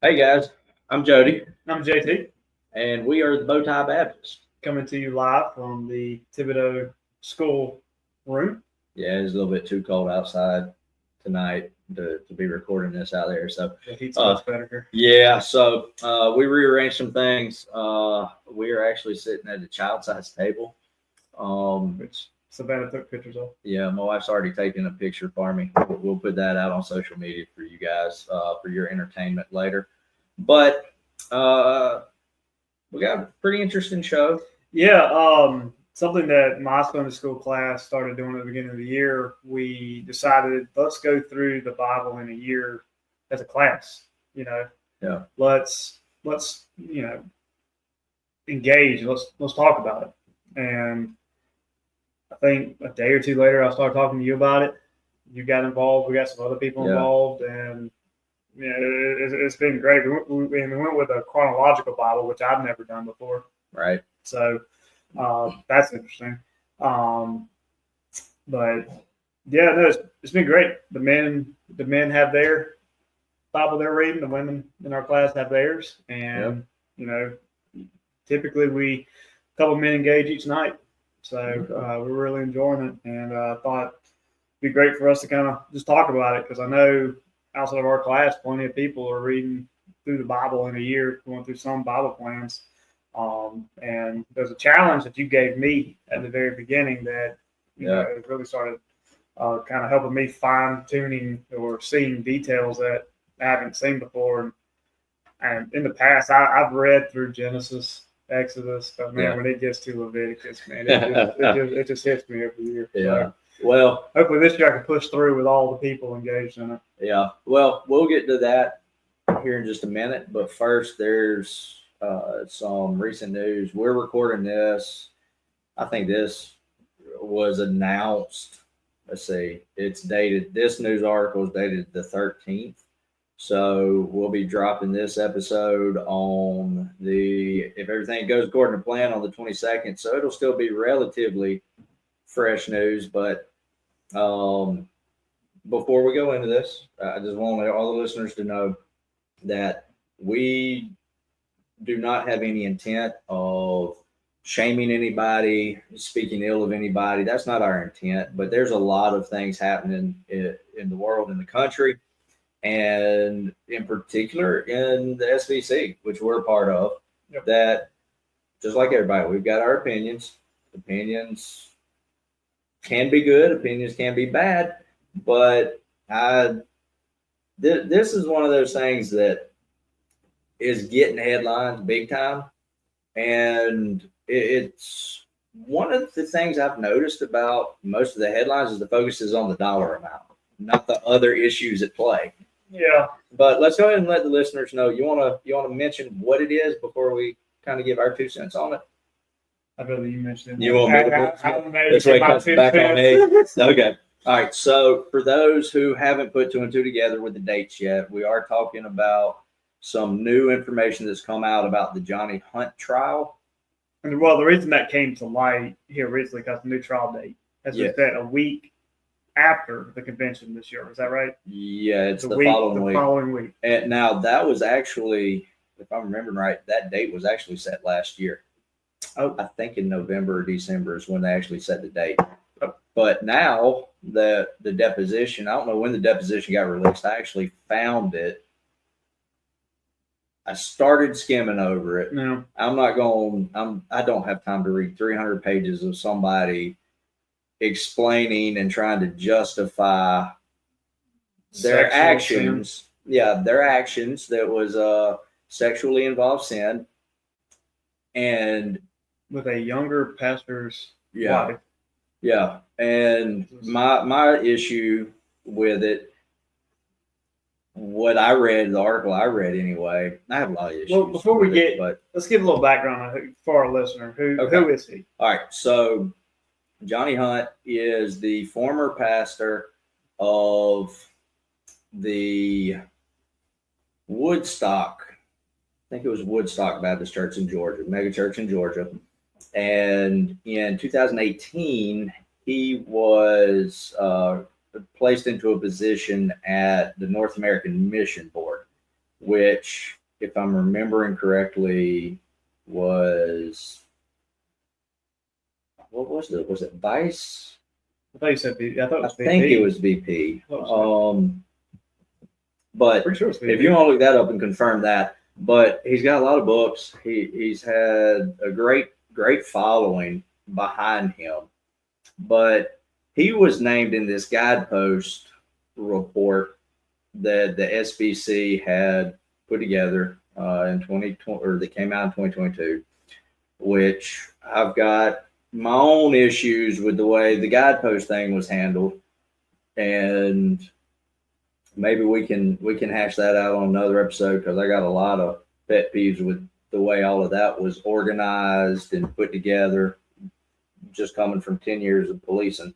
Hey guys, I'm Jody, I'm JT, and we are the Bowtie Baptist. coming to you live from the Thibodeau School room. Yeah, it's a little bit too cold outside tonight to be recording this out there. So, The heat's uh, much better here. we rearranged some things. We are actually sitting at the child size table. Which Savannah took pictures of. Yeah, my wife's already taken a picture for me. We'll put that out on social media for you guys for your entertainment later. But uh, we got a pretty interesting show. Yeah, something that my Sunday school class started doing at the beginning of the year. We decided let's go through the Bible in a year as a class. Yeah. Let's engage. Let's talk about it. And I think a day or two later, I started talking to you about it. You got involved. We got some other people involved, and it's been great. We went with a chronological Bible, which I've never done before. Right. So that's interesting. But yeah, no, it's been great. The men have their Bible they're reading. The women in our class have theirs, and typically a couple of men engage each night. So we're really enjoying it, and I thought it'd be great for us to kind of just talk about it because I know outside of our class, plenty of people are reading through the Bible in a year, going through some Bible plans. And there's a challenge that you gave me at the very beginning that it really started kind of helping me fine tuning or seeing details that I haven't seen before. And in the past, I've read through Genesis, Exodus, but man, when it gets to Leviticus, man, it just hits me every year. Yeah. So, well, hopefully this year I can push through with all the people engaged in it. Yeah. Well, we'll get to that here in just a minute. But first, there's some recent news. We're recording this. I think this was announced. Let's see. It's dated. This news article is dated the 13th. So we'll be dropping this episode on if everything goes according to plan, on the 22nd. So it'll still be relatively fresh news. But before we go into this, I just want all the listeners to know that we do not have any intent of shaming anybody, speaking ill of anybody. That's not our intent. But there's a lot of things happening in the world, in the country, and in particular in the SVC, which we're a part of, that just like everybody, we've got our opinions. Opinions can be good, opinions can be bad, but this is one of those things that is getting headlines big time, and it's one of the things I've noticed about most of the headlines is the focus is on the dollar amount, not the other issues at play. Yeah. But let's go ahead and let the listeners know. You wanna mention what it is before we kind of give our 2 cents on it? I'd rather you mention it. You want me to? This way it comes back on me. Okay. All right. So for those who haven't put 2 and 2 together with the dates yet, we are talking about some new information that's come out about the Johnny Hunt trial. And well, the reason that came to light here recently because the new trial date has been set a week after the convention this year. Is that right? Yeah, it's the following week. And now that was actually, if I'm remembering right, that date was actually set last year. Oh, I think in November or December is when they actually set the date. But now the deposition, I don't know when the deposition got released. I actually found it. I started skimming over it. No. I don't have time to read 300 pages of somebody explaining and trying to justify their actions. Sin. Yeah, their actions that was sexually involved sin. And with a younger pastor's wife. Yeah. And my issue with it, what I read, the article I read anyway, I have a lot of issues. Well, before we let's give a little background for our listener. Who is he? All right. So Johnny Hunt is the former pastor of the Woodstock, I think it was Woodstock Baptist Church in Georgia, mega church in Georgia. And in 2018, he was placed into a position at the North American Mission Board. which, if I'm remembering correctly, was what was it? Was it Vice? I thought you said VP. I thought it I was VP. think it was VP. But Pretty sure it's VP. if you want to look that up and confirm that, but he's got a lot of books. He's had a great following behind him. But he was named in this guidepost report that the SBC had put together in 2020, or that came out in 2022, which I've got my own issues with the way the guidepost thing was handled, and maybe we can hash that out on another episode, because I got a lot of pet peeves with the way all of that was organized and put together, just coming from 10 years of policing.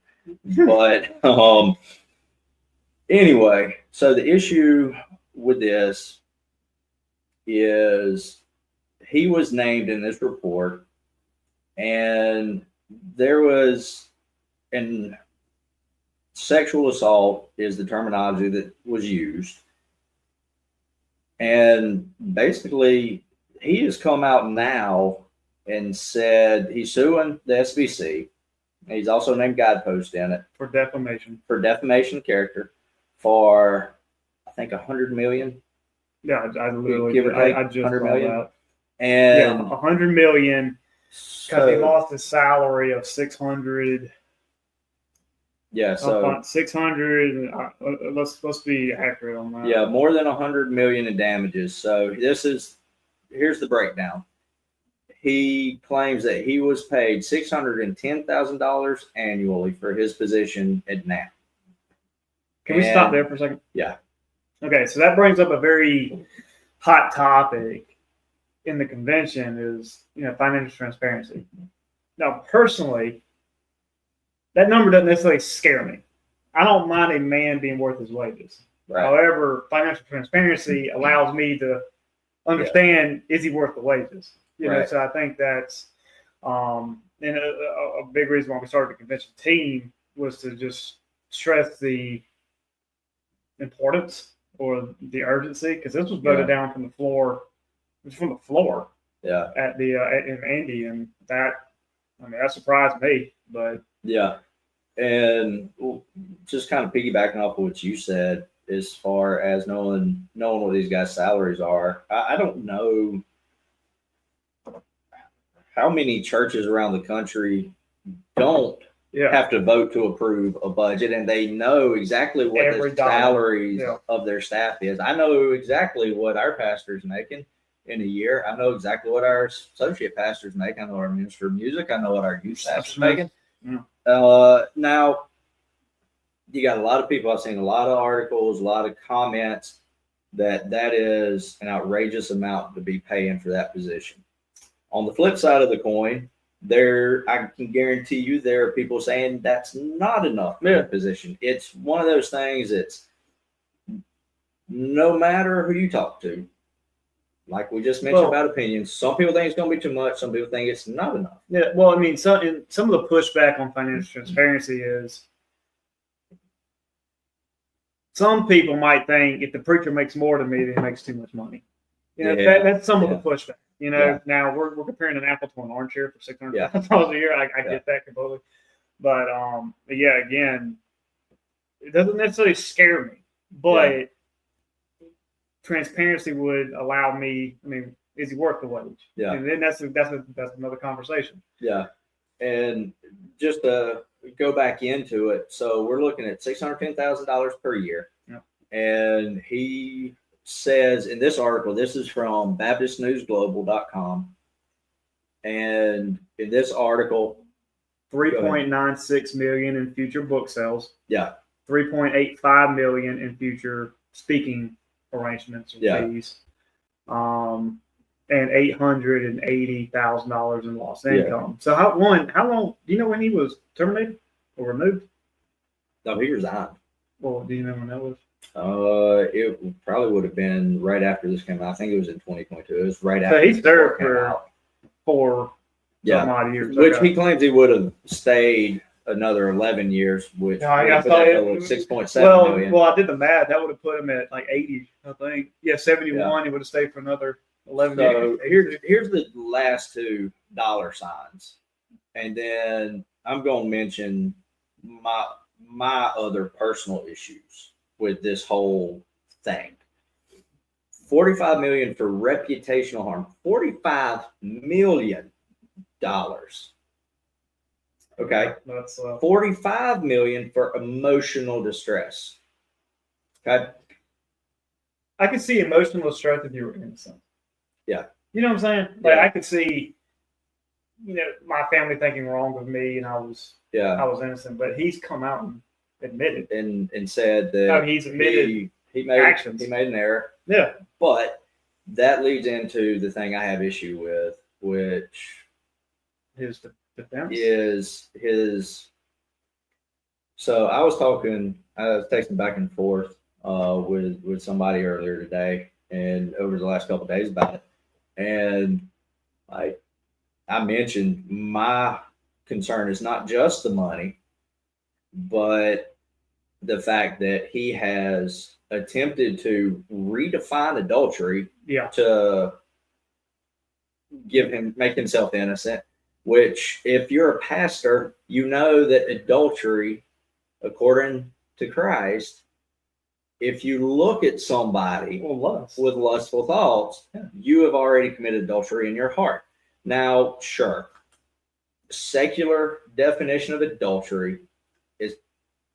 But anyway, so the issue with this is he was named in this report, and there was, and sexual assault is the terminology that was used. And basically, he has come out now and said he's suing the SBC. He's also named Guidepost in it for defamation of character for, I think, $100 million. Yeah, I literally give or take I just $100 saw million. that. And yeah, $100 million, because he lost his salary of $600. Yeah, so 600. Let's be accurate on that. Yeah, more than $100 million in damages. So here's the breakdown. He claims that he was paid $610,000 annually for his position at NAP. Can we stop there for a second? Yeah. Okay, so that brings up a very hot topic in the convention, is financial transparency. Now, personally, that number doesn't necessarily scare me. I don't mind a man being worth his wages. Right. However, financial transparency allows me to understand, is he worth the wages? Right. So I think that's and a big reason why we started the convention team was to just stress the importance or the urgency, because this was voted down from the floor. It was from the floor. Yeah. At the in Andy, and that surprised me, but. Yeah, and just kind of piggybacking off of what you said, as far as knowing what these guys' salaries are, I don't know how many churches around the country don't have to vote to approve a budget, and they know exactly what the salaries of their staff is. I know exactly what our pastor's making in a year. I know exactly what our associate pastors make. I know our minister of music. I know what our youth pastor's making. Yeah. Now, you got a lot of people. I've seen a lot of articles, a lot of comments that is an outrageous amount to be paying for that position. On the flip side of the coin, I can guarantee you there are people saying that's not enough for that position. It's one of those things. It's no matter who you talk to. Like we just mentioned about opinions, some people think it's going to be too much. Some people think it's not enough. Yeah, well, I mean, some of the pushback on financial transparency is some people might think if the preacher makes more than me, then he makes too much money. That's some of the pushback. Now we're comparing an apple to an orange here for $600,000 a year. I get that completely, but again, it doesn't necessarily scare me, but. Transparency would allow me. I mean, is he worth the wage? Yeah, and then that's another conversation. Yeah, and just to go back into it, so we're looking at $610,000 per year. Yeah, and he says in this article, this is from BaptistNewsGlobal.com, and in this article, $3.96 million in future book sales. Yeah, $3.85 million in future speaking arrangements and fees, and $880,000 in lost income. So how long do you know when he was terminated or removed? No, he resigned. Well, do you know when that was? It probably would have been right after this came out. I think it was in 2022. It was right after. So he served for some odd years. Which he claims he would have stayed another 11 years, which No, I would put thought that it- total at 6.7 million. Well, I did the math. That would have put him at like 80, I think. Yeah, 71. He would have stayed for another 11 So years. here's the last two dollar signs, and then I'm going to mention my other personal issues with this whole thing. 45 million for reputational harm. $45 million. Okay. That's 45 million for emotional distress. Okay. I could see emotional distress if you were innocent. Yeah. You know what I'm saying? Like, Yeah. I could see, my family thinking wrong with me, and I was innocent. But he's come out and admitted, and said that he's admitted he made actions. He made an error. Yeah. But that leads into the thing I have issue with, which His defense is his. So I was texting back and forth with somebody earlier today and over the last couple of days about it, and I mentioned my concern is not just the money, but the fact that he has attempted to redefine adultery to make himself innocent, which if you're a pastor, you know that adultery, according to Christ, if you look at somebody with lustful thoughts, you have already committed adultery in your heart. Now, sure, secular definition of adultery is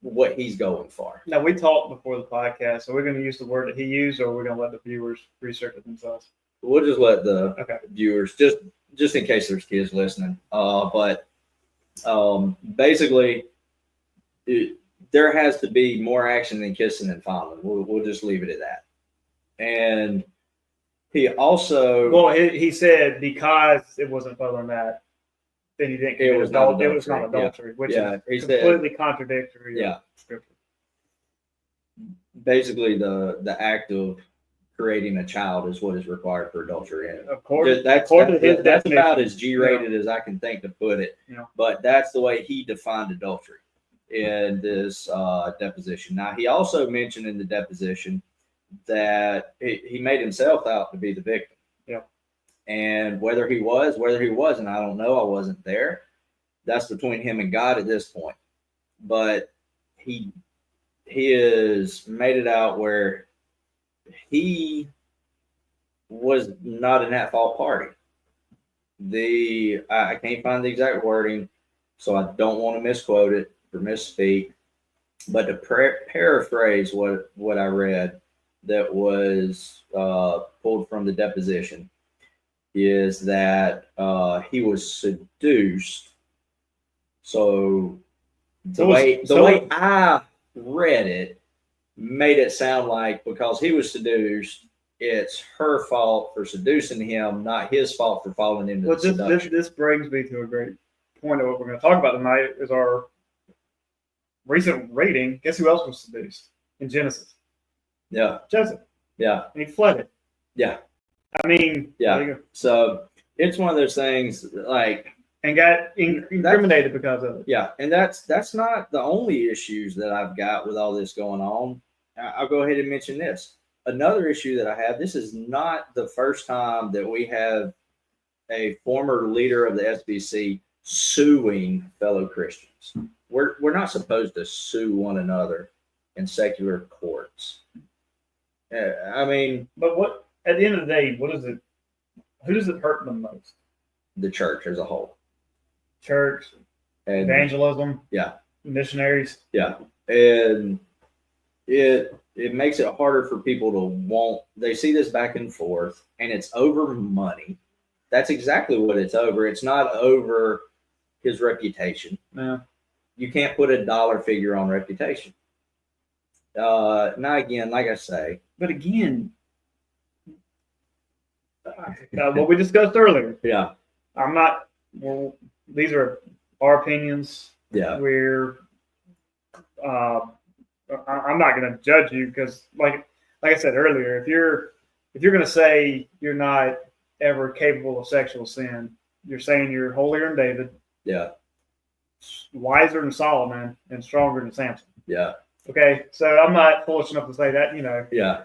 what he's going for. Now, we talked before the podcast, so we're going to use the word that he used, or we're going to let the viewers research it themselves. We'll just let the viewers, just in case there's kids listening. But basically, there has to be more action than kissing and fondling. We'll just leave it at that. And he also... Well, he said because it wasn't following that, then he didn't commit adultery. It was not adultery, which is completely contradictory to Scripture. Basically, the act of creating a child is what is required for adultery. Of course, that's about as G-rated as I can think to put it. Yeah. But that's the way he defined adultery in this deposition. Now, he also mentioned in the deposition that he made himself out to be the victim. Yeah. And whether he wasn't, I don't know. I wasn't there. That's between him and God at this point. But he has made it out where he was not an at-fault party. I can't find the exact wording, so I don't want to misquote it or misspeak. But to paraphrase what I read that was pulled from the deposition is that he was seduced. So the way I read it made it sound like because he was seduced, it's her fault for seducing him, not his fault for falling into the seduction. This brings me to a great point of what we're going to talk about tonight is our recent rating. Guess who else was seduced in Genesis? Yeah. Joseph. Yeah. And he flooded. Yeah. I mean, yeah. So it's one of those things and got incriminated because of it. Yeah. And that's not the only issues that I've got with all this going on. I'll go ahead and mention this. Another issue that I have, this is not the first time that we have a former leader of the SBC suing fellow Christians. We're not supposed to sue one another in secular courts. I mean, but what at the end of the day, what is it? Who does it hurt the most? The church as a whole. Church, and evangelism, missionaries, and it makes it harder for people to want. They see this back and forth, and it's over money. That's exactly what it's over. It's not over his reputation. No. You can't put a dollar figure on reputation. Now, again, like I say. But again, what we discussed earlier. Yeah. I'm not, these are our opinions. Yeah. I'm not going to judge you because, like I said earlier, if you're going to say you're not ever capable of sexual sin, you're saying you're holier than David. Yeah. wiser than Solomon and stronger than Samson. Yeah. Okay, so I'm not foolish enough to say that, Yeah.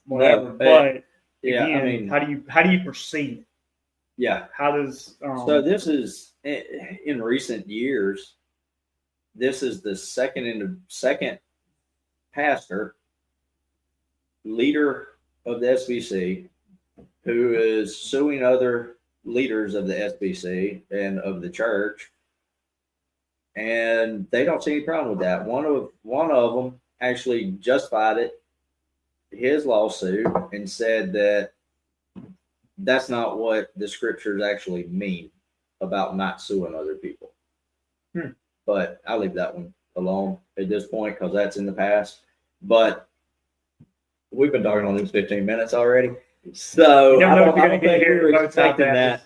whatever. No, but yeah, again, I mean, how do you perceive? yeah. How does So this is in recent years. This is the second pastor, leader of the SBC, who is suing other leaders of the SBC and of the church, and they don't see any problem with that. One of them actually justified it, his lawsuit, and said that that's not what the scriptures actually mean about not suing other people. But I'll leave that one alone at this point because that's in the past. But we've been talking on this 15 minutes already. So you I never know don't if you're going to think hear we were both sides expecting of that.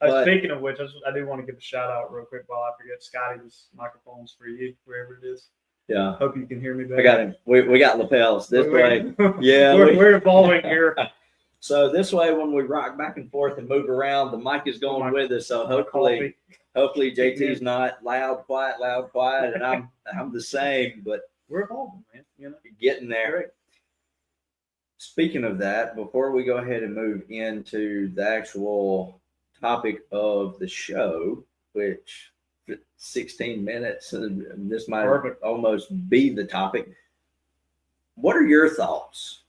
But- speaking of which, I do want to give a shout out real quick while I forget. Scotty, this microphone's for you, wherever it is. Yeah. Hope you can hear me better. I got him. We got lapels this way. Yeah. We're evolving here. So this way, when we rock back and forth and move around, the mic is going with us. So hopefully JT's not loud, quiet, and I'm the same, but we're evolving, man. Getting there. Speaking of that, before we go ahead and move into the actual topic of the show, which 16 minutes, this might almost be the topic. What are your thoughts,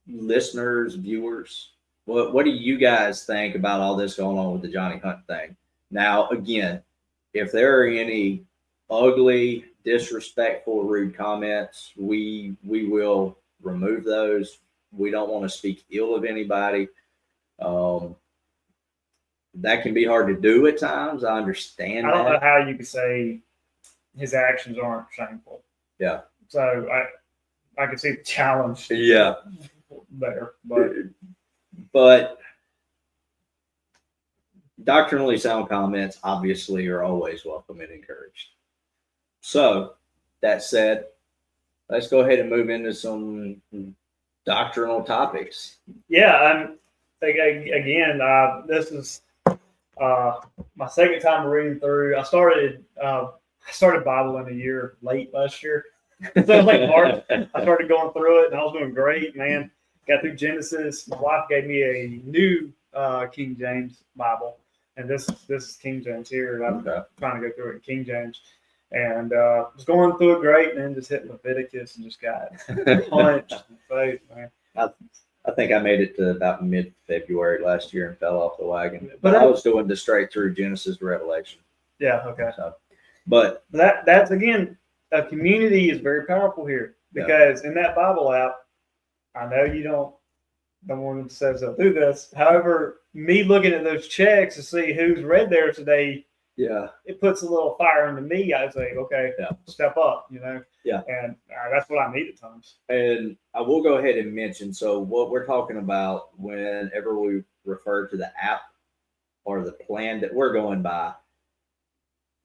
listeners, viewers? What do you guys think about all this going on with the Johnny Hunt thing? Now, again, if there are any ugly, disrespectful, rude comments, we will remove those. We don't want to speak ill of anybody. That can be hard to do at times. I understand. I don't know how you could say his actions aren't shameful. Yeah. So I can see the challenge. Yeah. There, but doctrinally sound comments obviously are always welcome and encouraged. So that said, let's go ahead and move into some doctrinal topics. Yeah, again, this is my second time reading through. I started Bible in a year late last year. So it was like March. I started going through it, and I was doing great, man. Got through Genesis. My wife gave me a new King James Bible, and this is King James here. I'm trying to go through it in King James, and was going through it great, and then just hit Leviticus and just got punched in the face, man. I think I made it to about mid-February last year and fell off the wagon. But I was doing the straight through Genesis to Revelation. Yeah, okay. So, but that's again, a community is very powerful here because in that Bible app, I know you don't want to say so do this. However, me looking at those checks to see who's read there today, it puts a little fire into me. I say, okay, step up, Yeah. And that's what I need at times. And I will go ahead and mention, so what we're talking about whenever we refer to the app or the plan that we're going by,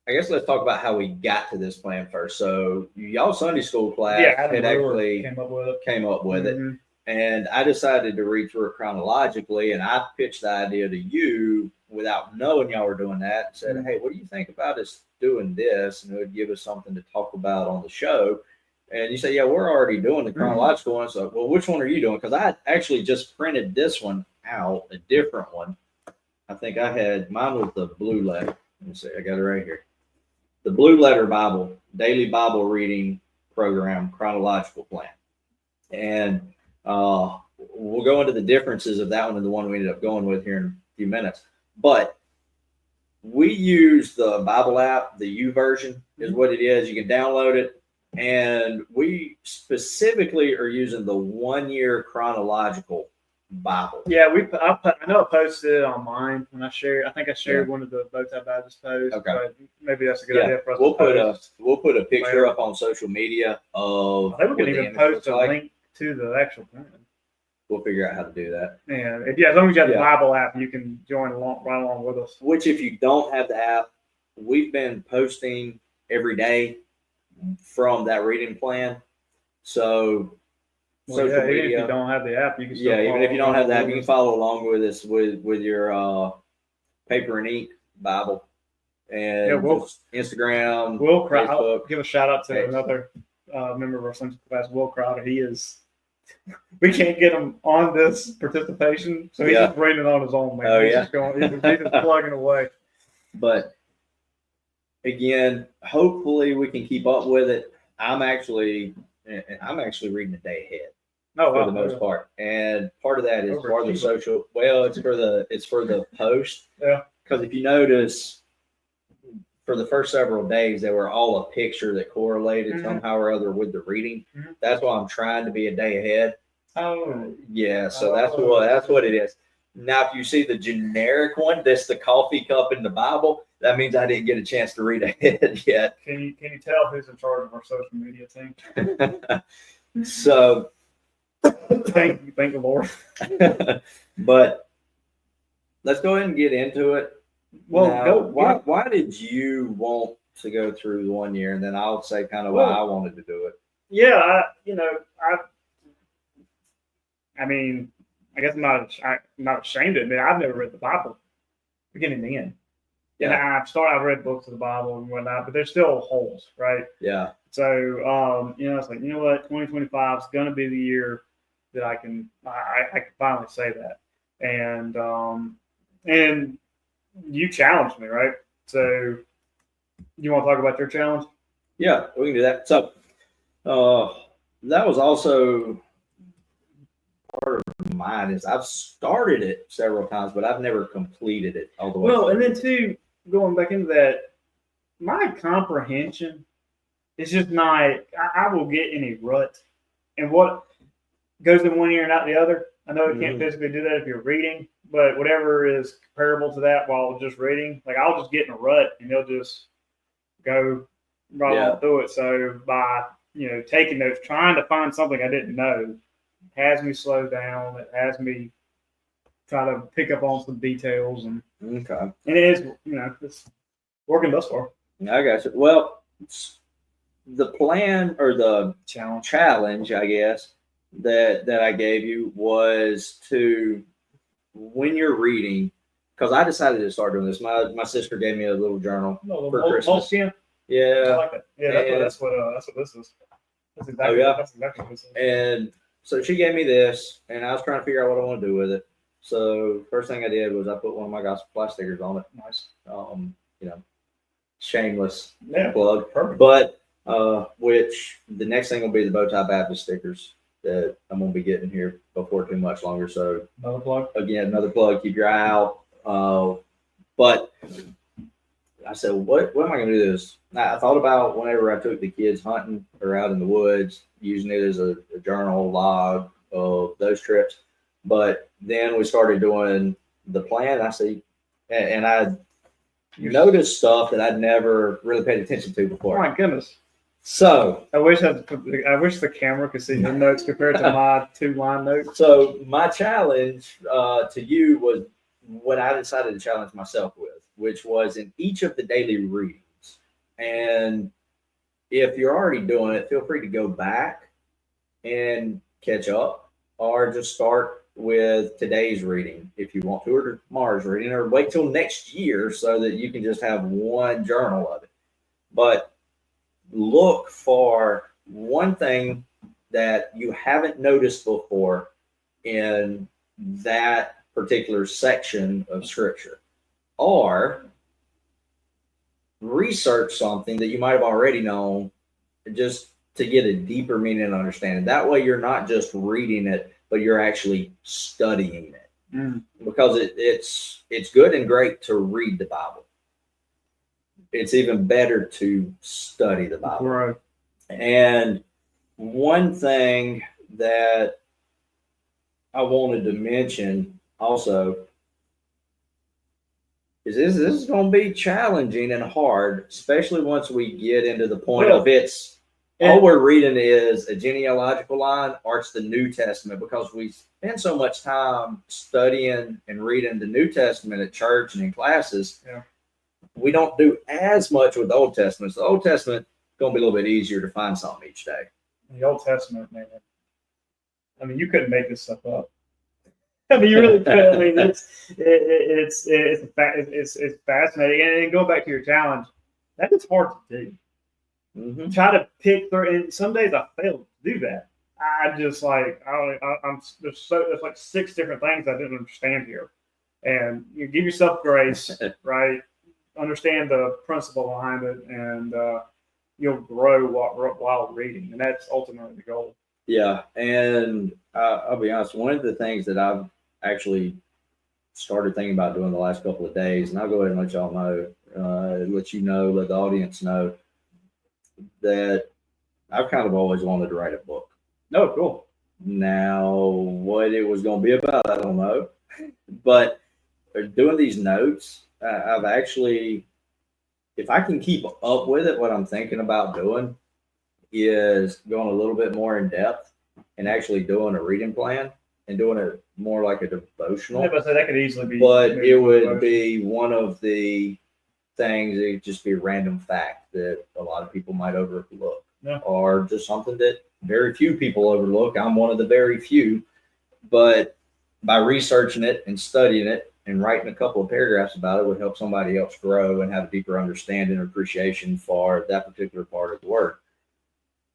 I guess let's talk about how we got to this plan first. So y'all Sunday school class had actually came up with it. And I decided to read through it chronologically, and I pitched the idea to you without knowing y'all were doing that. And said, hey, what do you think about us doing this? And it would give us something to talk about on the show. And you say, yeah, we're already doing the chronological one. So, well, which one are you doing? Because I actually just printed this one out, a different one. I think mine was the blue letter. Let me see, I got it right here. The Blue Letter Bible, Daily Bible Reading Program, Chronological Plan. And we'll go into the differences of that one and the one we ended up going with here in a few minutes. But we use the Bible app, the U version is what it is. You can download it. And we specifically are using the 1 year chronological Bible. Yeah, I know I posted it on mine when I shared. I think I shared one of the Bow Tie Baptist posts. Okay. But maybe that's a good idea for us we'll put a picture up on social media of. I think we can even post a link to the actual plan. We'll figure out how to do that. Yeah, as long as you have the Bible app, you can join right along with us. Which, if you don't have the app, we've been posting every day from that reading plan. So, social media. Even if you don't have the app, you can still even if you don't have the app, you can follow along with us with your paper and ink Bible, and Yeah, just Instagram, Will Crowder. I'll Facebook. give a shout out to Hey. another member of our Sunday school class, Will Crowder. He is. We can't get him on this participation, so he's just reading it on his own, man. Oh, he's yeah. just going. He's just plugging away. But again, hopefully we can keep up with it. I'm actually reading a day ahead. Oh, For wow. the most part, and part of that is for the Overachiever. social. Well, it's for the post. Yeah. Because if you notice, for the first several days, they were all a picture that correlated somehow or other with the reading. Mhm. That's why I'm trying to be a day ahead. Oh. Yeah. So that's what it is. Now, if you see the generic one, that's the coffee cup in the Bible. That means I didn't get a chance to read ahead yet. Can you tell who's in charge of our social media team? So. Thank the Lord. But let's go ahead and get into it. Well, now, why did you want to go through the 1 year, and then I'll say kind of why I wanted to do it. Yeah, I mean, I guess I'm not ashamed to admit I've never read the Bible, beginning to end. Yeah. And I've read books of the Bible and whatnot, but there's still holes, right? Yeah. So, it's like, you know what, 2025 is going to be the year that I can finally say that. And you challenged me, right? So, you want to talk about your challenge? Yeah, we can do that. So, that was also part of mine. Is I've started it several times, but I've never completed it all the way. Well, and then too, going back into that, my comprehension is just not. I will get in a rut, and what goes in one ear and out the other. I know you can't physically do that if you're reading, but whatever is comparable to that while just reading, like I'll just get in a rut and it'll just go right on through it. So by taking notes, trying to find something I didn't know, has me slow down. It has me try to pick up on some details, and it is it's working thus far. I got you. Well, the plan or the challenge, I guess, that I gave you was to, when you're reading, because I decided to start doing this. My sister gave me a little journal for Christmas. Moleskin? Yeah, I like that. Yeah, that's what this is. That's exactly what this is. And so she gave me this, and I was trying to figure out what I want to do with it. So first thing I did was I put one of my gospel fly stickers on it. Nice. Shameless plug. Perfect. But which the next thing will be the bow tie Baptist stickers that I'm gonna be getting here before too much longer. So another plug. Again, another plug. Keep your eye out. But I said, what am I gonna do this? I thought about whenever I took the kids hunting or out in the woods, using it as a journal log of those trips. But then we started doing the plan. I see, and I noticed stuff that I'd never really paid attention to before. Oh my goodness. So I wish the camera could see your notes compared to my 2-line notes. So my challenge to you was what I decided to challenge myself with, which was in each of the daily readings. And if you're already doing it, feel free to go back and catch up, or just start with today's reading if you want to, or tomorrow's reading, or wait till next year so that you can just have one journal of it. But look for one thing that you haven't noticed before in that particular section of scripture, or research something that you might have already known just to get a deeper meaning and understanding. That way you're not just reading it, but you're actually studying it. Because it's good and great to read the Bible. It's even better to study the Bible. Right. And one thing that I wanted to mention also is this is going to be challenging and hard, especially once we get into the point of all we're reading is a genealogical line, or it's the New Testament, because we spend so much time studying and reading the New Testament at church and in classes. Yeah. We don't do as much with the Old Testament. So the Old Testament is going to be a little bit easier to find something each day. The Old Testament, man. I mean, you couldn't make this stuff up. I mean, you really could. I mean, it's fascinating. And going back to your challenge, that is hard to do. Mm-hmm. Try to pick through, and some days I fail to do that. I just like there's like 6 different things I didn't understand here, and you give yourself grace, right? Understand the principle behind it, and you'll grow while reading, and that's ultimately the goal. Yeah, and I'll be honest. One of the things that I've actually started thinking about doing the last couple of days, and I'll go ahead and let y'all know, let you know, let the audience know that I've kind of always wanted to write a book. No, cool. Now, what it was going to be about, I don't know, but doing these notes, I've actually, if I can keep up with it, what I'm thinking about doing is going a little bit more in depth and actually doing a reading plan and doing it more like a devotional. Yeah, but so that could easily be. But it would be one of the things, it would just be a random fact that a lot of people might overlook, or just something that very few people overlook. I'm one of the very few, but by researching it and studying it and writing a couple of paragraphs about it would help somebody else grow and have a deeper understanding and appreciation for that particular part of the word.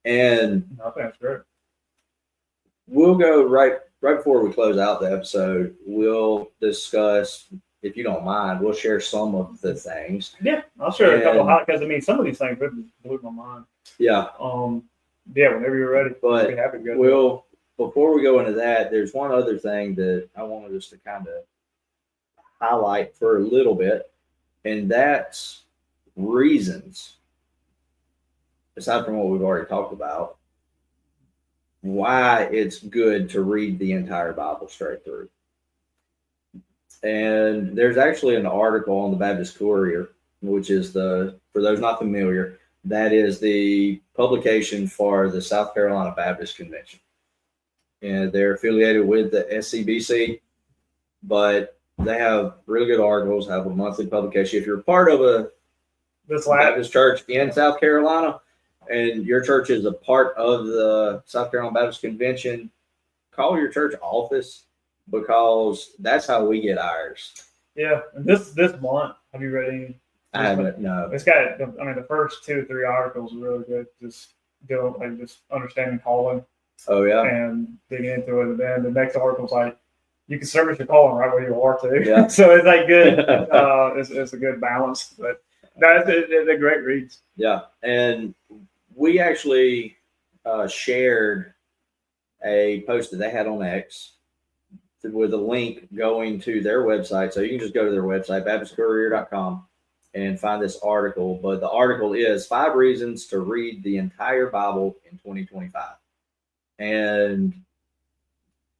And I think that's great. We'll go right before we close out the episode. We'll discuss, if you don't mind, we'll share some of the things. Yeah, I'll share a couple of because I mean some of these things really blew my mind. Yeah. Yeah, whenever you're ready. But be happy to go before we go into that, there's one other thing that I wanted us to kind of highlight for a little bit, and that's reasons, aside from what we've already talked about, why it's good to read the entire Bible straight through. And there's actually an article on the Baptist Courier, which is for those not familiar, that is the publication for the South Carolina Baptist Convention. And they're affiliated with the SCBC, but they have really good articles, have a monthly publication. If you're part of a Baptist church in South Carolina, and your church is a part of the South Carolina Baptist Convention, call your church office, because that's how we get ours. Yeah, and this month, have you read any? I haven't. No. It's got. I mean, the first 2 or 3 articles are really good. Just understanding calling. Oh yeah. And digging into it, and then the next article's like, you can service your calling right where you are too. Yeah. So it's like good. It's a good balance, but they're great reads. Yeah, and we actually shared a post that they had on X with a link going to their website. So you can just go to their website, baptistcourier.com, and find this article. But the article is 5 reasons to read the entire Bible in 2025. And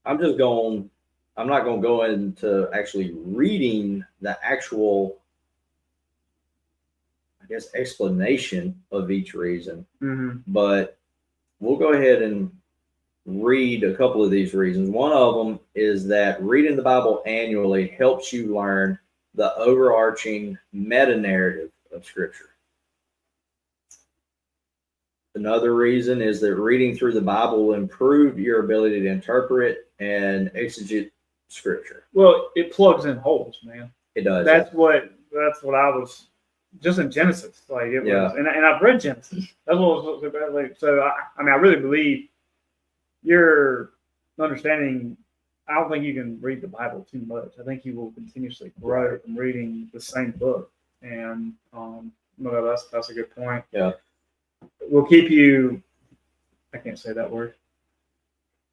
I'm not going to go into actually reading the actual, I guess, explanation of each reason. Mm-hmm. But we'll go ahead and read a couple of these reasons. One of them is that reading the Bible annually helps you learn the overarching meta-narrative of Scripture. Another reason is that reading through the Bible will improve your ability to interpret and exegete Scripture. Well, it plugs in holes, man. It does. That's what I was just in Genesis. Like it was, and I've read Genesis. That's what was so bad. Like, so I mean, I really believe your understanding. I don't think you can read the Bible too much. I think you will continuously grow from reading the same book, and no, that's a good point. Yeah. Will keep you. I can't say that word.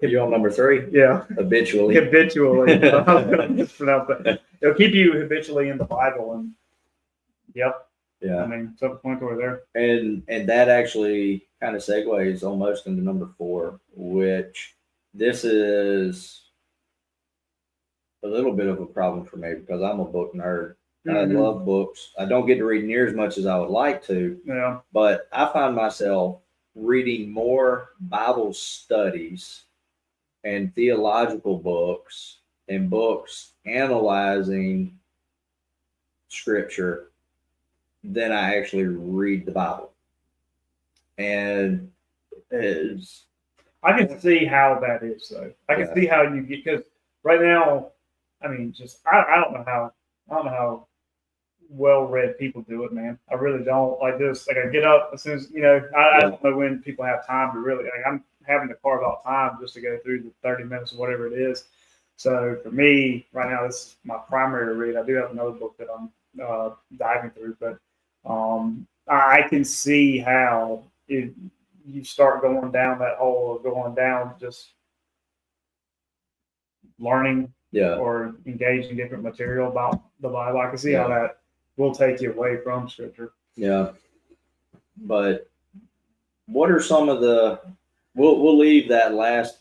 You on number 3? Yeah. Habitually. I was going to mispronounce that. It'll keep you habitually in the Bible, and yep. Yeah. I mean, self-explanatory there. And that actually kind of segues almost into number 4, which this is a little bit of a problem for me because I'm a book nerd. I love books. I don't get to read near as much as I would like to. Yeah. But I find myself reading more Bible studies and theological books and books analyzing Scripture than I actually read the Bible. And I can see how that is, though. I can see how you get, because right now, I mean, just I don't know how well read people do it, man. I really don't like this. Like I get up as soon as I don't know when people have time to really. Like I'm having to carve out time just to go through the 30 minutes or whatever it is. So for me, right now, this is my primary read. I do have another book that I'm diving through, but I can see how you start going down that hole of going down just learning or engaging different material about the Bible. I can see how that will take you away from Scripture. Yeah. But what are some of the? We'll leave that last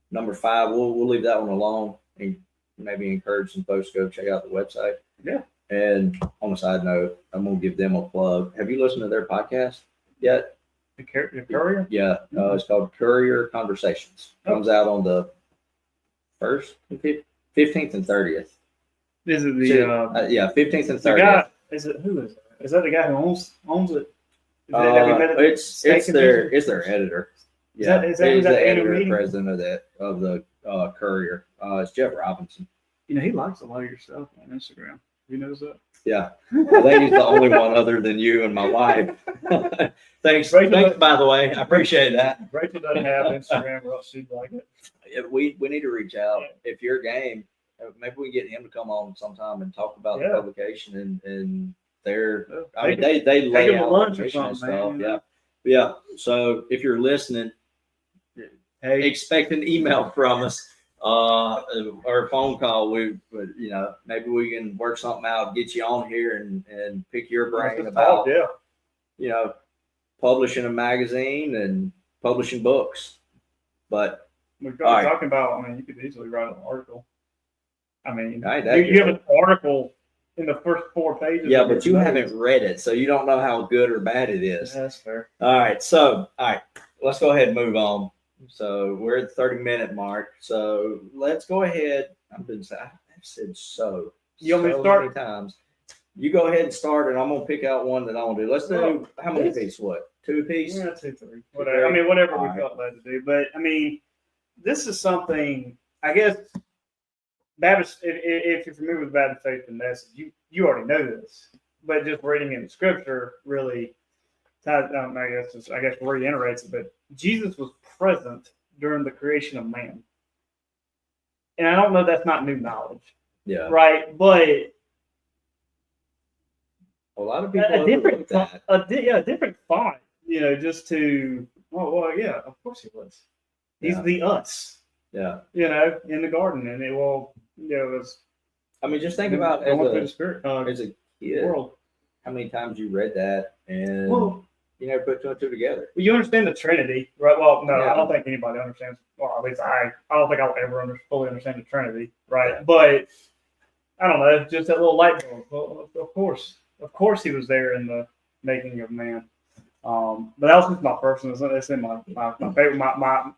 number 5. We'll leave that one alone and maybe encourage some folks to go check out the website. Yeah. And on a side note, I'm gonna give them a plug. Have you listened to their podcast yet? The Courier? Yeah. It's called Courier Conversations. Comes out on the 1st, 15th, and 30th. Is it the 15th and 30th? The guy, who is that? Is that the guy who owns it? It's their editor. Yeah, is that he's the editor meeting? president of the Courier. It's Jeff Robinson. He likes a lot of your stuff on Instagram. He knows that. Yeah, I think he's the only one other than you and my wife. Thanks, by the way. I appreciate that. Rachel doesn't have Instagram, or else she'd like it. We need to reach out. If you're game, maybe we can get him to come on sometime and talk about the publication and their. I mean, they lay out lunch or and something, stuff. Yeah. So if you're listening, expect an email from us. Or a phone call. Maybe we can work something out, get you on here and pick your brain about publishing a magazine and publishing books. But we're talking about. I mean, you could easily write an article. I mean, you have an article in the first 4 pages. Yeah, but you haven't read it, so you don't know how good or bad it is. Yeah, that's fair. All right, let's go ahead and move on. So we're at the 30-minute mark. So let's go ahead. I've said so. You want me to start? Many times. You go ahead and start, and I'm gonna pick out one that I want to do. Let's do how many pieces? What, 2 apiece? Yeah, 2, 3. Whatever. I mean, whatever we felt led to do. But I mean, this is something. I guess Baptist. If you're familiar with Baptist faith and message, you already know this. But just reading in the Scripture really, I guess reiterates it. But Jesus was present during the creation of man. And I don't know that's not new knowledge. Yeah. Right? But a lot of people a different thought, just to of course he was. He's the us. Yeah. In the garden. And it was just think about as a kid, world. How many times you read that and you never put 2 and 2 together. Well, you understand the Trinity, right? Well, no, I don't think anybody understands. Well, at least I don't think I'll ever fully understand the Trinity, right? Yeah. But I don't know, just that little light bulb. Well, of course, he was there in the making of man. But that was just my first one. It's in my favorite. My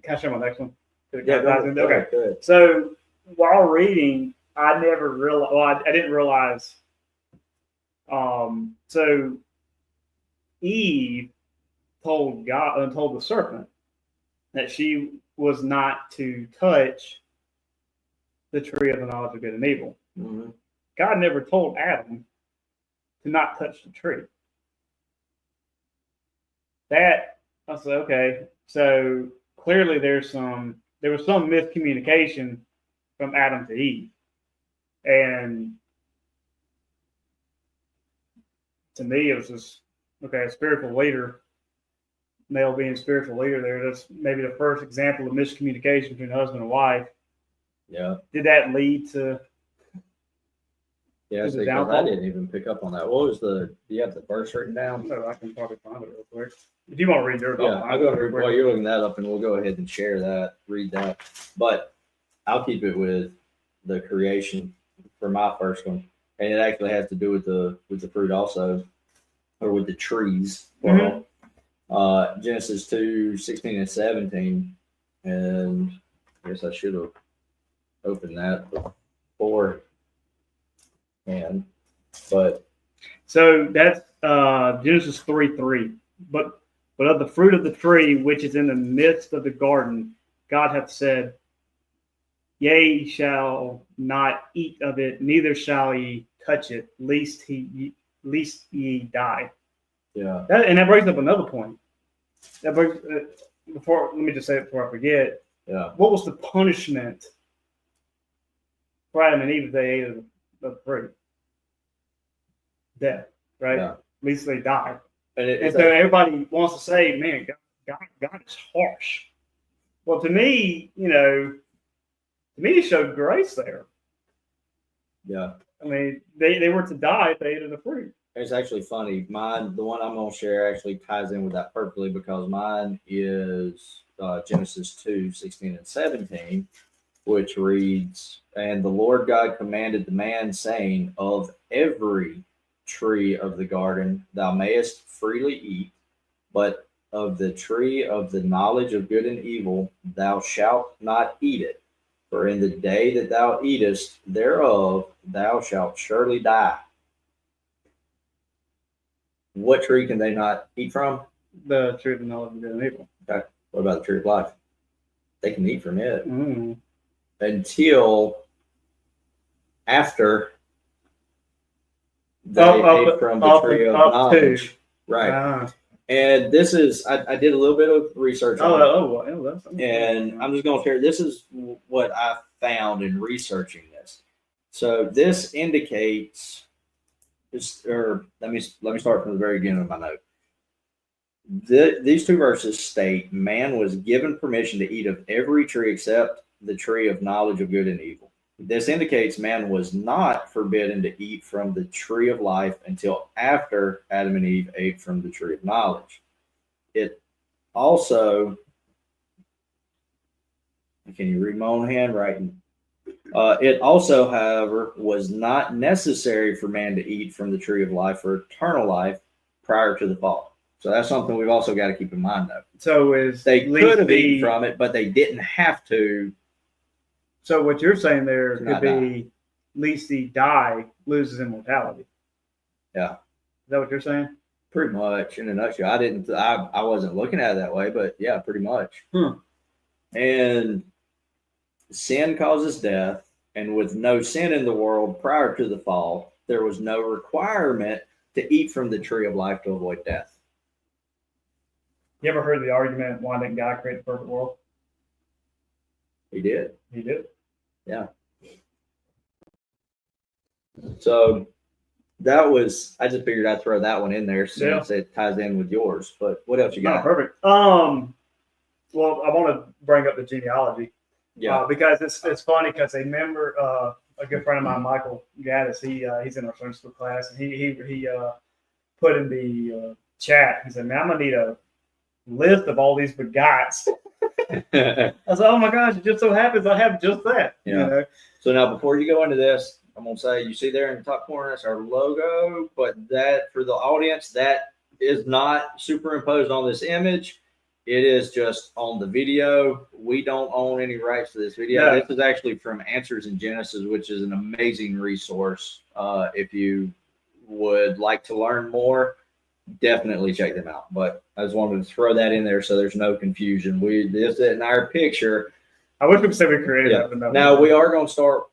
can I share my next one? Yeah. Okay. Good. So while reading, I never realized. Well, I didn't realize. So Eve told the serpent that she was not to touch the tree of the knowledge of good and evil. Mm-hmm. God never told Adam to not touch the tree. That I said, okay, so clearly there was some miscommunication from Adam to Eve, and to me, it was just a spiritual leader, male being spiritual leader there. That's maybe the first example of miscommunication between husband and wife. Yeah. Did that lead to? Yeah, because I didn't even pick up on that. What was do you have the verse written down? No, I can probably find it real quick. If you want to read yours, I'll go read while you're looking that up, and we'll go ahead and read that. But I'll keep it with the creation for my first one, and it actually has to do with the fruit also, or with the trees. Mm-hmm. Genesis 2:16 and 17, and I guess I should have opened that before. But so that's Genesis 3:3. But of the fruit of the tree which is in the midst of the garden, God hath said, Yea, shall not eat of it, neither shall ye touch it, lest ye die. Yeah. That brings up another point. That brings let me just say it before I forget. Yeah. What was the punishment for Adam and Eve if they ate of the fruit? Death, right? Yeah. At least they died. And so everybody wants to say, man, God is harsh. Well, to me, it showed grace there. Yeah. I mean, they were to die if they ate of the fruit. It's actually funny. Mine, the one I'm going to share, actually ties in with that perfectly because mine is Genesis 2:16 and 17, which reads, "And the Lord God commanded the man, saying, Of every tree of the garden thou mayest freely eat, but of the tree of the knowledge of good and evil thou shalt not eat it. For in the day that thou eatest thereof, thou shalt surely die." What tree can they not eat from? The tree of the knowledge of good and evil. Okay. What about the tree of life? They can eat from it Mm. until after they ate from the tree of knowledge. Right. And this is, I did a little bit of research on it. And I'm just going to share, this is what I found in researching this. So this indicates, let me start from the very beginning of my note. These two verses state, man was given permission to eat of every tree except the tree of knowledge of good and evil. This indicates man was not forbidden to eat from the tree of life until after Adam and Eve ate from the tree of knowledge. It also, can you read my own handwriting? It also, however, was not necessary for man to eat from the tree of life for eternal life prior to the fall. So that's something we've also got to keep in mind, though. So they could have eaten from it, but they didn't have to. So what you're saying there could be, least he die, loses immortality. Yeah. Is that what you're saying? Pretty much, in a nutshell. I wasn't looking at it that way, but yeah, pretty much. And sin causes death, and with no sin in the world prior to the fall, there was no requirement to eat from the tree of life to avoid death. You ever heard the argument, why didn't God create the perfect world? He did. He did. Yeah. So that was, I just figured I'd throw that one in there since it ties in with yours. But what else you got? Perfect. Well, I want to bring up the genealogy. Yeah. Because it's funny because a member, a good friend of mine, Michael Gaddis, he's in our Sunday school class, and he put in the chat, he said, "Man, I'm gonna need a list of all these begots." I was like, "Oh my gosh, it just so happens I have just that." Yeah. So now, before you go into this, I'm gonna say, you see there in the top corner, that's our logo, but that, for the audience, that is not superimposed on this image. It is just on the video. We don't own any rights to this video. No. This is actually from Answers in Genesis, which is an amazing resource. If you would like to learn more, definitely check them out. But I just wanted to throw that in there so there's no confusion. This in our picture. I wish we could say we created that. But no. Now we are going to start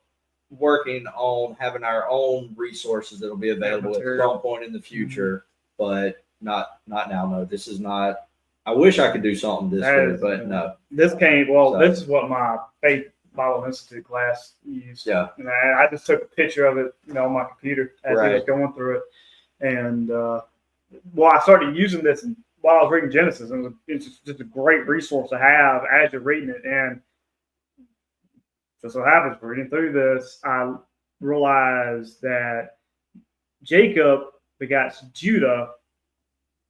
working on having our own resources that'll be available at some point in the future, but not now. No, this is not. I wish I could do something this way, but no. This is what my Faith Bible Institute class used. Yeah. And I just took a picture of it, on my computer as I was going through it. And, I started using this while I was reading Genesis, and it's just a great resource to have as you're reading it. And just so happens, reading through this, I realized that Jacob begot Judah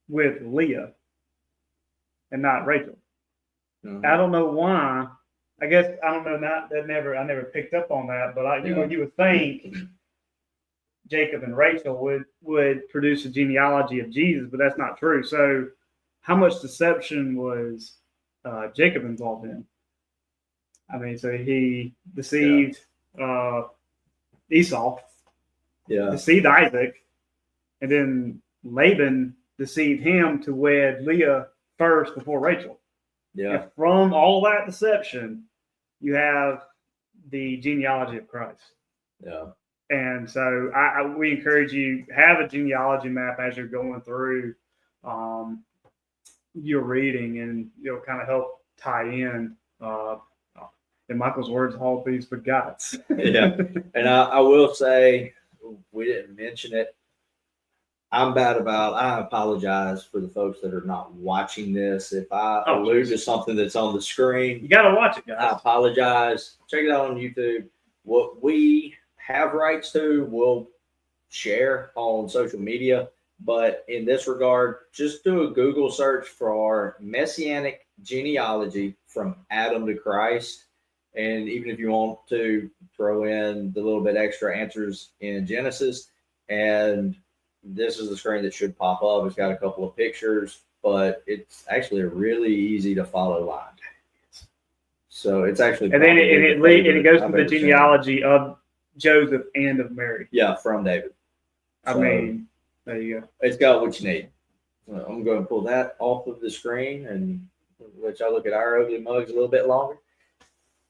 with Leah and not Rachel. Mm-hmm. I don't know why. I guess I don't know. I never picked up on that. But you would think Jacob and Rachel would produce a genealogy of Jesus, but that's not true. So, how much deception was Jacob involved in? I mean, so he deceived Esau, deceived Isaac, and then Laban deceived him to wed Leah first before Rachel. Yeah. And from all that deception, you have the genealogy of Christ. Yeah. And so we encourage you, have a genealogy map as you're going through your reading, and it'll kind of help tie in, in Michael's words, all these begots. Yeah. And I will say, we didn't mention it. I apologize for the folks that are not watching this. If I allude to something that's on the screen, you got to watch it, guys. I apologize. Check it out on YouTube. What we have rights to, we'll share on social media. But in this regard, just do a Google search for Messianic Genealogy from Adam to Christ. And even if you want to throw in the little bit extra answers in Genesis, and this is the screen that should pop up. It's got a couple of pictures, but it's actually a really easy to follow line. So it's actually, and then it goes to the genealogy of Joseph and of Mary. Yeah, from David. I mean, there you go. It's got what you need. I'm going to pull that off of the screen and let y'all look at our ugly mugs a little bit longer.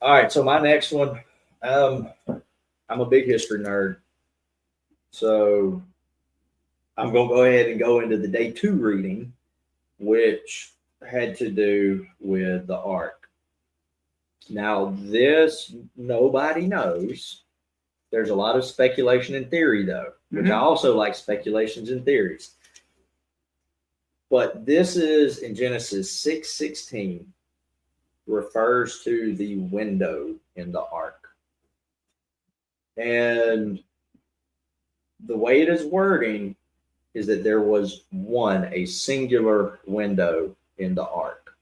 All right, so my next one, I'm a big history nerd. So I'm going to go ahead and go into the day 2 reading, which had to do with the ark. Now, this nobody knows. There's a lot of speculation and theory, though, which I also like speculations and theories. But this is in Genesis 6:16, refers to the window in the ark. And the way it is wording is that there was a singular window in the ark.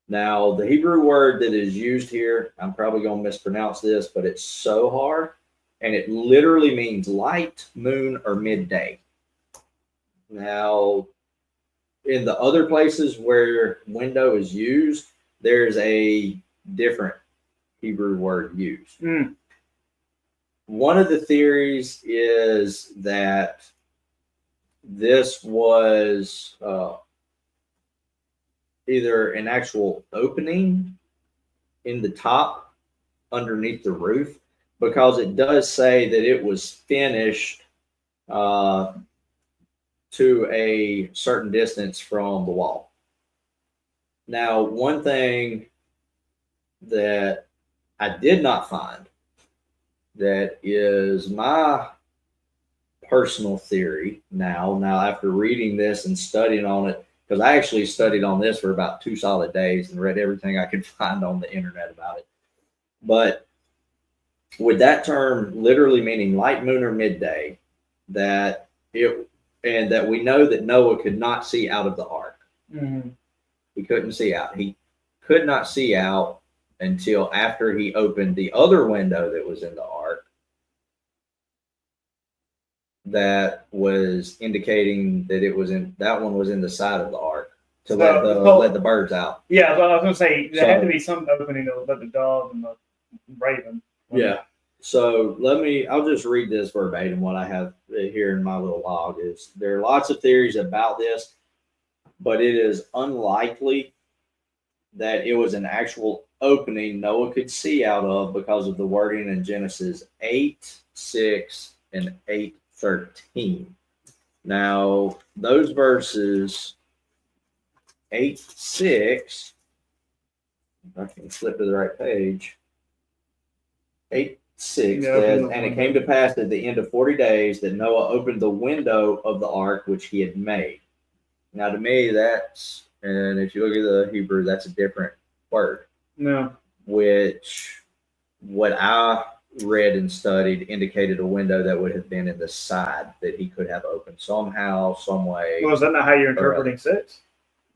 Now, the Hebrew word that is used here, I'm probably going to mispronounce this, but it's sohar, and it literally means light, moon, or midday. Now, in the other places where window is used, there's a different Hebrew word used. One of the theories is that this was either an actual opening in the top underneath the roof, because it does say that it was finished to a certain distance from the wall. Now, one thing that I did not find that is my personal theory now after reading this and studying on it, because I actually studied on this for about 2 solid days and read everything I could find on the internet about it. But with that term literally meaning light, moon, or midday, that we know that Noah could not see out of the ark. He couldn't see out. He could not see out until after he opened the other window that was in the ark, that was indicating that that one was in the side of the ark to let the birds out. Yeah, I was going to say there had to be some opening to let the dove and the raven. Yeah. So I'll just read this verbatim. What I have here in my little log is there are lots of theories about this, but it is unlikely that it was an actual opening Noah could see out of, because of the wording in Genesis 8:6 and 8:13. Now, those verses 8:6, if I can flip to the right page, 8:6 says, and it came to pass at the end of 40 days that Noah opened the window of the ark which he had made. Now, to me, and if you look at the Hebrew, that's a different word. No. Which, what I read and studied, indicated a window that would have been in the side that he could have opened somehow, some way. Well, is that not how you're interpreting 6?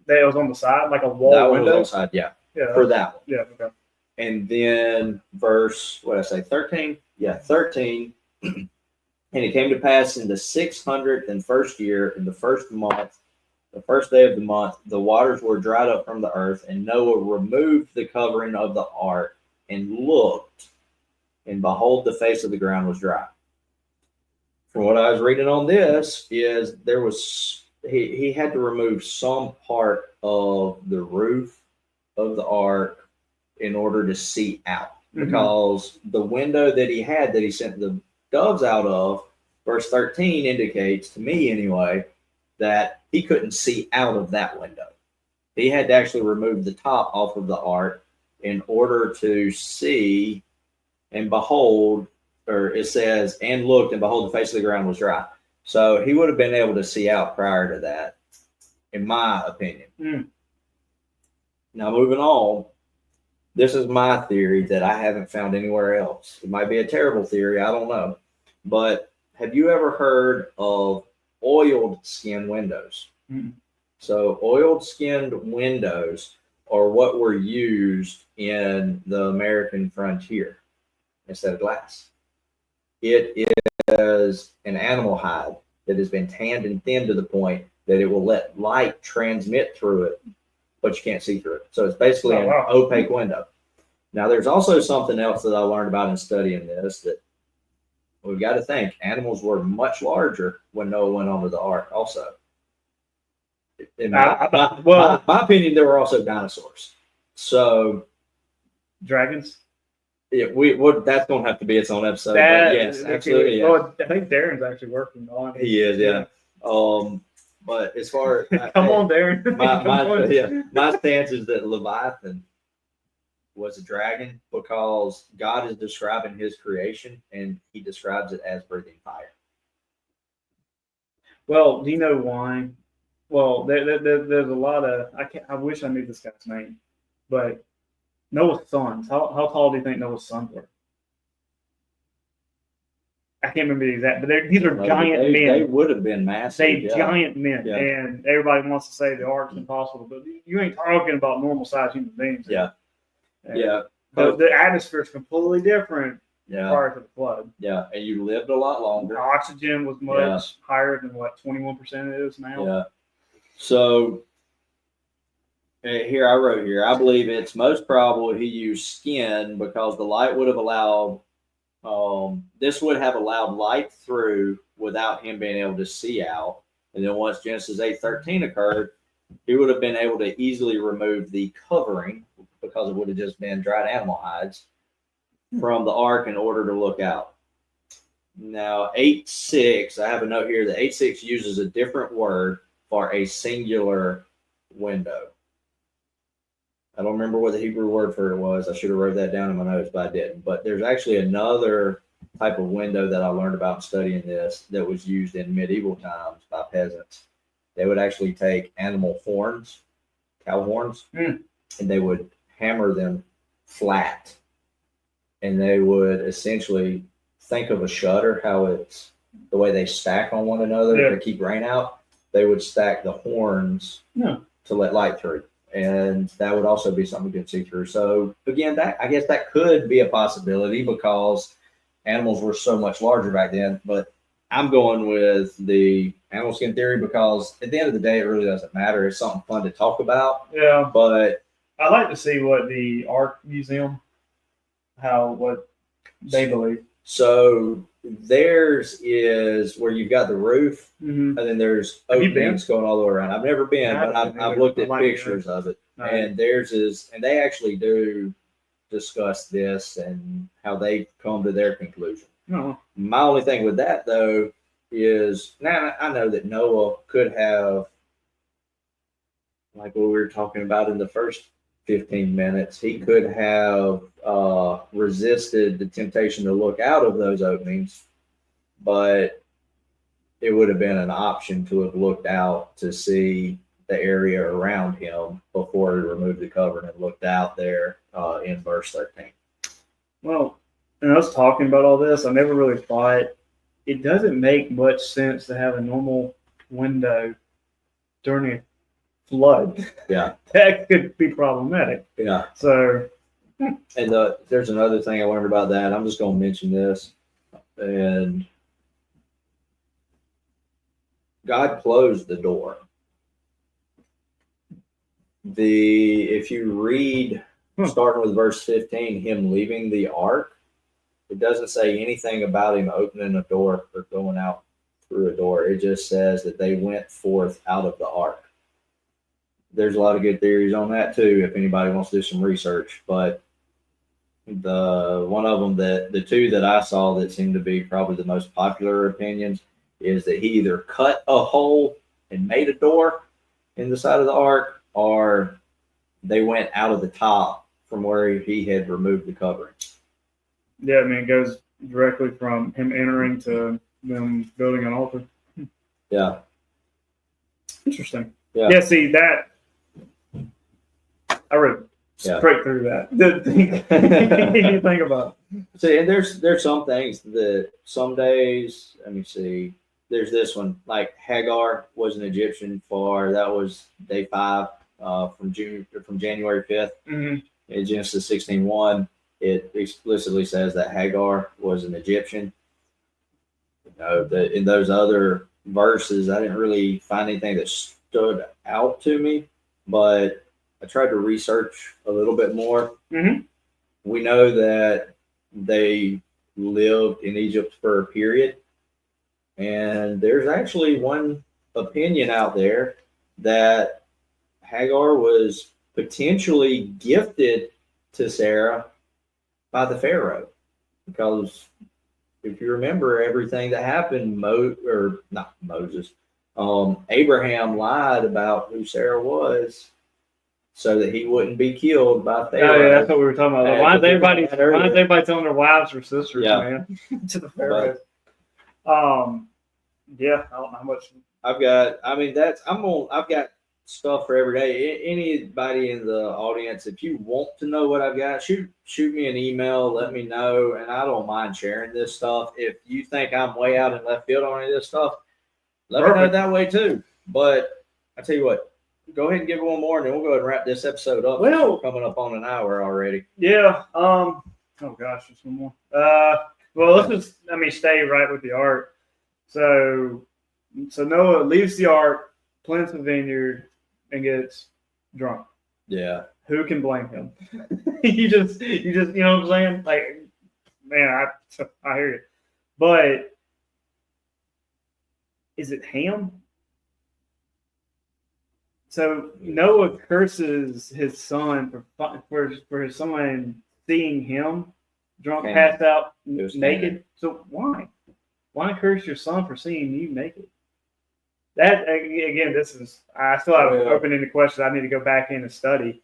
That it was on the side, like a wall that window? That was on the side, yeah. For that one. Yeah, okay. And then verse, 13? Yeah, 13. And it came to pass in the 601st year, in the first month, the first day of the month, the waters were dried up from the earth, and Noah removed the covering of the ark and looked, and behold, the face of the ground was dry. From what I was reading on this, is there was he had to remove some part of the roof of the ark in order to see out. because the window that he had that he sent the doves out of, verse 13 indicates, to me anyway, that he couldn't see out of that window. He had to actually remove the top off of the ark in order to see and behold, or it says, and looked and behold, the face of the ground was dry. So he would have been able to see out prior to that, in my opinion. Now, moving on, this is my theory that I haven't found anywhere else. It might be a terrible theory, I don't know. But have you ever heard of oiled skin windows? So oiled skinned windows are what were used in the American frontier instead of glass. It is an animal hide that has been tanned and thinned to the point that it will let light transmit through it, but you can't see through it. So it's basically an opaque window. Now, there's also something else that I learned about in studying this, that we've got to think animals were much larger when Noah went onto the ark also. In my opinion, there were also dinosaurs. So dragons. Yeah, that's going to have to be its own episode. But yes, absolutely. Yeah. Well, I think Darren's actually working on it. He is, yeah. But as far as come on, Darren. My stance is that Leviathan was a dragon because God is describing his creation and he describes it as breathing fire. Well, do you know why? Well, there's a lot of I wish I knew this guy's name, but Noah's sons. How tall do you think Noah's sons were? I can't remember the exact, but these are giant men. They would have been massive. Giant men, and everybody wants to say the ark's impossible, but you ain't talking about normal sized human beings. But the atmosphere is completely different prior to the flood. Yeah, and you lived a lot longer. The oxygen was much higher than what 21% is now. Yeah. So here I wrote here, I believe it's most probable he used skin because the light would have allowed, this would have allowed light through without him being able to see out. And then once Genesis 8:13 occurred, he would have been able to easily remove the covering because it would have just been dried animal hides from the ark in order to look out. Now, 8:6, I have a note here that 8:6 uses a different word for a singular window. I don't remember what the Hebrew word for it was. I should have wrote that down in my notes, but I didn't. But there's actually another type of window that I learned about studying this that was used in medieval times by peasants. They would actually take animal horns, cow horns, and they would hammer them flat. And they would essentially think of a shutter, how it's the way they stack on one another to keep rain out. They would stack the horns to let light through. And that would also be something you could see through. So again, I guess that could be a possibility because animals were so much larger back then. But I'm going with the animal skin theory because at the end of the day, it really doesn't matter. It's something fun to talk about. Yeah. But I'd like to see what the Ark Museum, what they believe. So theirs is where you've got the roof, and then there's openings going all the way around. I've never been, but I've looked at pictures of it. And theirs is, and they actually do discuss this and how they come to their conclusion. My only thing with that, though, is now I know that Noah could have, like what we were talking about in the first 15 minutes, he could have resisted the temptation to look out of those openings, but it would have been an option to have looked out to see the area around him before he removed the covering and looked out there in verse 13. Well, and I was talking about all this, I never really thought it doesn't make much sense to have a normal window during a flood. Yeah. That could be problematic. Yeah. So, and there's another thing I learned about that. I'm just going to mention this. And God closed the door. If you read, starting with verse 15, him leaving the ark, it doesn't say anything about him opening a door or going out through a door. It just says that they went forth out of the ark. There's a lot of good theories on that too, if anybody wants to do some research. But The one of them that the two that I saw that seemed to be probably the most popular opinions is that he either cut a hole and made a door in the side of the ark, or they went out of the top from where he had removed the covering. Yeah, I mean, it goes directly from him entering to them building an altar. Yeah. Interesting. Yeah. Yeah, see, that, I read straight through that. Didn't think anything about it. See, and there's some things that some days, let me see, there's this one, like Hagar was an Egyptian that was day 5 from January 5th. Mm-hmm. In Genesis 16:1, it explicitly says that Hagar was an Egyptian. In those other verses, I didn't really find anything that stood out to me, but I tried to research a little bit more. Mm-hmm. We know that they lived in Egypt for a period, and there's actually one opinion out there that Hagar was potentially gifted to Sarah by the Pharaoh, because if you remember everything that happened, Abraham lied about who Sarah was so that he wouldn't be killed by Pharaoh. Oh, yeah, that's what we were talking about. Why is everybody telling their wives or sisters, man, to the Pharaoh? Yeah, I don't know how much. I've got stuff for every day. Anybody in the audience, if you want to know what I've got, shoot me an email, let me know, and I don't mind sharing this stuff. If you think I'm way out in left field on any of this stuff, let me know that way too. But I tell you what, go ahead and give it one more, and then we'll go ahead and wrap this episode up. Well, we're coming up on an hour already. Yeah. Oh gosh, just one more. Well, let's just stay right with the ark. So Noah leaves the ark, plants a vineyard, and gets drunk. Yeah. Who can blame him? you just you know what I'm saying? Like, man, I hear you. But is it Ham? So Noah curses his son for his son seeing him drunk, passed out, naked. So why? Why curse your son for seeing you naked? That, again, I still have an open-ended question. I need to go back in and study.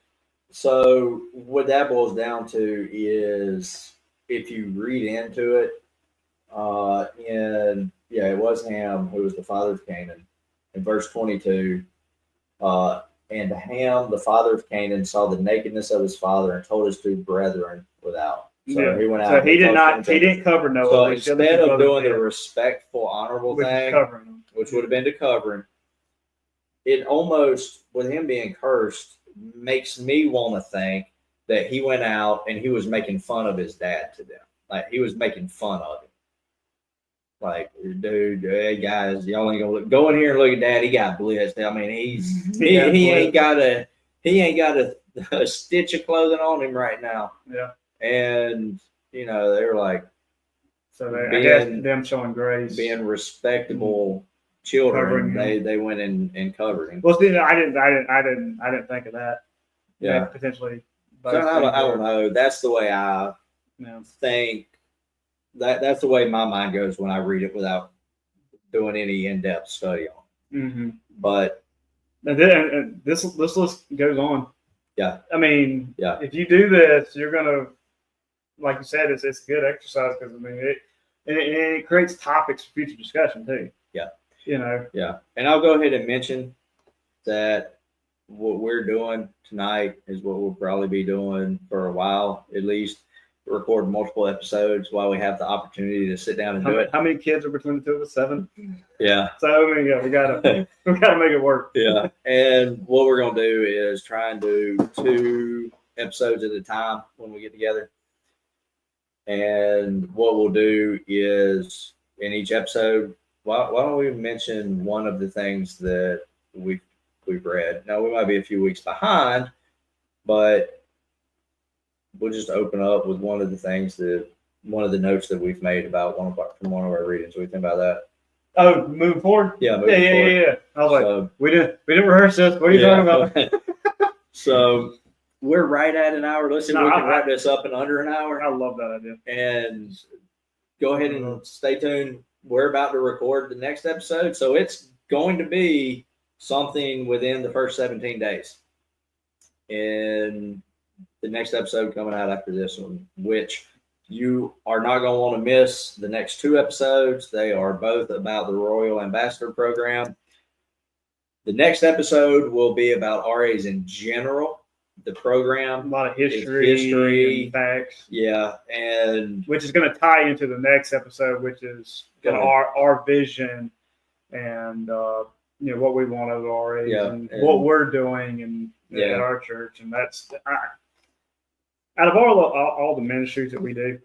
So what that boils down to is, if you read into it, it was Ham who was the father of Canaan. In verse 22, and Ham, the father of Canaan, saw the nakedness of his father and told his 2 brethren without. So he went out. So he didn't cover Noah. So instead of doing the respectful, honorable thing, which would have been to cover him, it almost, with him being cursed, makes me want to think that he went out and he was making fun of his dad to them. Like, he was making fun of him. Like, dude, hey guys, y'all ain't gonna go in here and look at Dad. He got blitzed. I mean, he ain't got a stitch of clothing on him right now. Yeah. And they were like, so I guess them showing grace, being respectable children. They went and covered him. Well, see, I didn't think of that. Yeah, potentially. So I don't know. That's the way I think. That's the way my mind goes when I read it without doing any in-depth study on it. Mm-hmm. But and this list goes on. Yeah. I mean, if you do this, you're gonna, like you said, it's a good exercise, because it creates topics for future discussion too. Yeah. Yeah. And I'll go ahead and mention that what we're doing tonight is what we'll probably be doing for a while, at least. Record multiple episodes while we have the opportunity to sit down and do it. How many kids are between the 2 of us? 7. Yeah. So we gotta make it work. Yeah. And what we're gonna do is try and do 2 episodes at a time when we get together. And what we'll do is, in each episode, why don't we mention one of the things that we've read? Now, we might be a few weeks behind, but we'll just open up with one of the notes that we've made about one of our readings. What do you think about that? Oh, moving forward? Yeah. Yeah. I was like, we didn't rehearse this. What are you talking about? So we're right at an hour. Let's see if we can wrap this up in under an hour. I love that idea. And go ahead and stay tuned. We're about to record the next episode, so it's going to be something within the first 17 days. And the next episode coming out after this one, which you are not going to want to miss the next 2 episodes. They are both about the Royal Ambassador Program. The next episode will be about RAs in general, the program. A lot of history and facts. Yeah, and which is going to tie into the next episode, which is our vision and what we want of RAs and what we're doing at our church. And that's out of all the ministries that we do,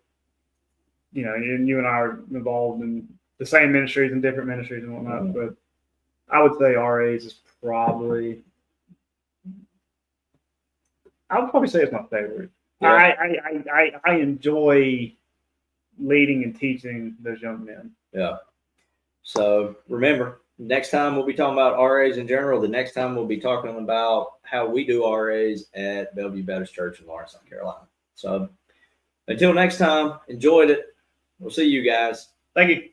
and you and I are involved in the same ministries and different ministries and whatnot. Mm-hmm. But I would say RAs is probably, I would probably say it's my favorite. Yeah. I enjoy leading and teaching those young men. Yeah. So remember, next time we'll be talking about RAs in general. The next time we'll be talking about how we do RAs at Bellevue Baptist Church in Lawrence, South Carolina. So until next time, enjoyed it. We'll see you guys. Thank you.